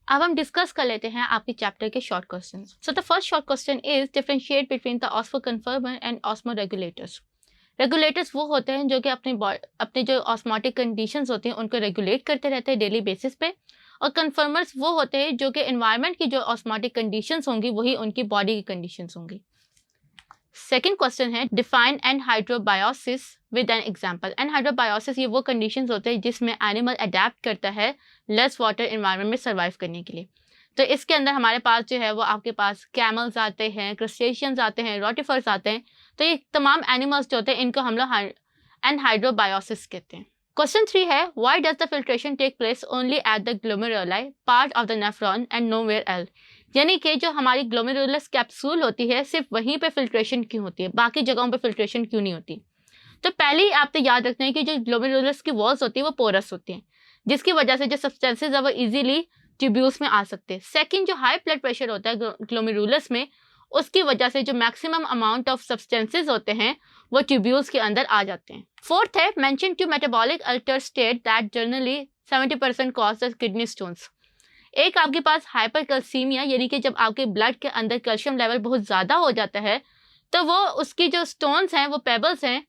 अब हम डिस्कस कर लेते हैं आपके चैप्टर के short question. So the first short question is differentiate between the osmoconformer and osmoregulators. Regulators वो होते हैं जो कि अपने जो ऑस्मोटिक कंडीशंस होती हैं उनको रेगुलेट करते रहते हैं डेली बेसिस पे, और कन्फर्मर्स वो होते हैं जो कि एनवायरनमेंट की जो ऑस्मोटिक कंडीशंस होंगी वही उनकी बॉडी की कंडीशंस होंगी। सेकेंड क्वेश्चन है डिफाइन एनहाइड्रोबायोसिस विद एन एग्जाम्पल। एनहाइड्रोबायोसिस ये वो कंडीशंस होते हैं जिसमें एनिमल अडेप्ट करता है लेस वाटर एनवायरनमेंट में सर्वाइव करने के लिए। तो इसके अंदर हमारे पास जो है वो आपके पास कैमल्स आते हैं, क्रस्टेशियंस आते हैं, रोटिफर्स आते हैं। तो ये तमाम एनिमल्स जो होते हैं इनको हम लोग एनहाइड्रोबायोसिस कहते हैं। क्वेश्चन 3 है why does the filtration take place only at the glomeruli part of the nephron and nowhere else. यानी कि जो हमारी ग्लोमेरुलस कैप्सूल होती है सिर्फ वहीं पे फिल्ट्रेशन क्यों होती है, बाकी जगहों पे फिल्ट्रेशन क्यों नहीं होती। तो पहले ही आपने याद रखना है कि जो ग्लोमेरुलस की वॉल्स होती है वो पोरस होती हैं, जिसकी वजह से जो सब्सटेंसेज है वो इजीली ट्यूब्यूल्स में आ सकते हैं। सेकंड, जो हाई ब्लड प्रेशर होता है ग्लोमेरुलस में, उसकी वजह से जो मैक्सिमम अमाउंट ऑफ सब्सटेंसेज होते हैं वो ट्यूब्यूल्स के अंदर आ जाते हैं। फोर्थ है mention to metabolic alter state that generally 70% cause the kidney stones. एक आपके पास हाइपरकैल्सीमिया यानी कि जब आपके ब्लड के अंदर कैल्शियम लेवल बहुत ज़्यादा हो जाता है तो वो उसकी जो स्टोन्स हैं वो पेबल्स हैं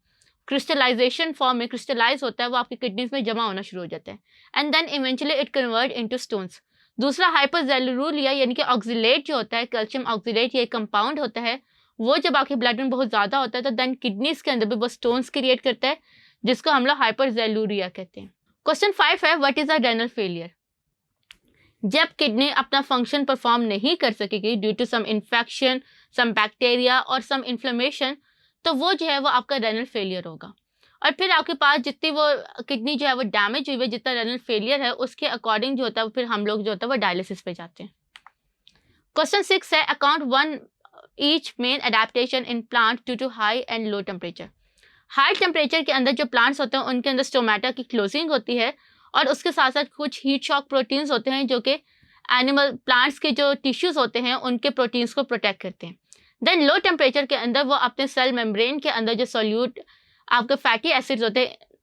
क्रिस्टलाइजेशन फॉर्म में क्रिस्टलाइज होता है, वो आपकी किडनीज में जमा होना शुरू हो जाता है and then eventually it convert into stones. दूसरा हाइपरजेलुरिया यानी कि ऑक्सीलेट जो होता है, कैल्शियम ऑक्सीलेट ये कंपाउंड होता है, वो जब आपके ब्लड में बहुत ज़्यादा होता है तो देन किडनीज के अंदर भी वो स्टोन्स क्रिएट करता है जिसको हम लोग हाइपरजेलुरिया कहते हैं। क्वेश्चन 5 है what is a renal failure. जब किडनी अपना फंक्शन परफॉर्म नहीं कर सकेगी due to some infection, some bacteria और सम इन्फ्लेमेशन, तो वो जो है वो आपका रेनल फेलियर होगा। और फिर आपके पास जितनी वो किडनी जो है वो डैमेज हुई है, जितना रेनल फेलियर है उसके अकॉर्डिंग जो होता है फिर हम लोग जो होता है वो डायलिसिस पे जाते हैं। क्वेश्चन 6 है account on each main adaptation in plant due to high and low temperature. High temperature के अंदर जो प्लांट्स होते हैं उनके अंदर स्टोमेटा की क्लोजिंग होती है और उसके साथ साथ कुछ हीट शॉक प्रोटीन्स होते हैं जो कि एनिमल प्लांट्स के जो टिश्यूज होते हैं उनके प्रोटीन्स को प्रोटेक्ट करते हैं। देन लो टेम्परेचर के अंदर वो अपने सेल मेम्ब्रेन के अंदर जो सोल्यूट आपके फैटी एसिड्स होते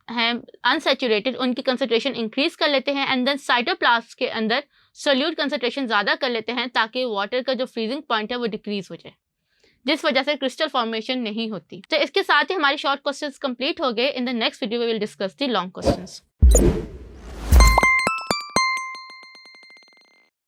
हैं अनसैचुरेटेड, उनकी कंसंट्रेशन इंक्रीज कर लेते हैं एंड देन साइटोप्लाज्म के अंदर सोल्यूट कंसंट्रेशन ज़्यादा कर लेते हैं ताकि वाटर का जो फ्रीजिंग पॉइंट है वो डिक्रीज हो जाए, जिस वजह से क्रिस्टल फॉर्मेशन नहीं होती। तो इसके साथ ही हमारे शॉर्ट क्वेश्चंस कंप्लीट हो गए। In the next video we will discuss the long questions.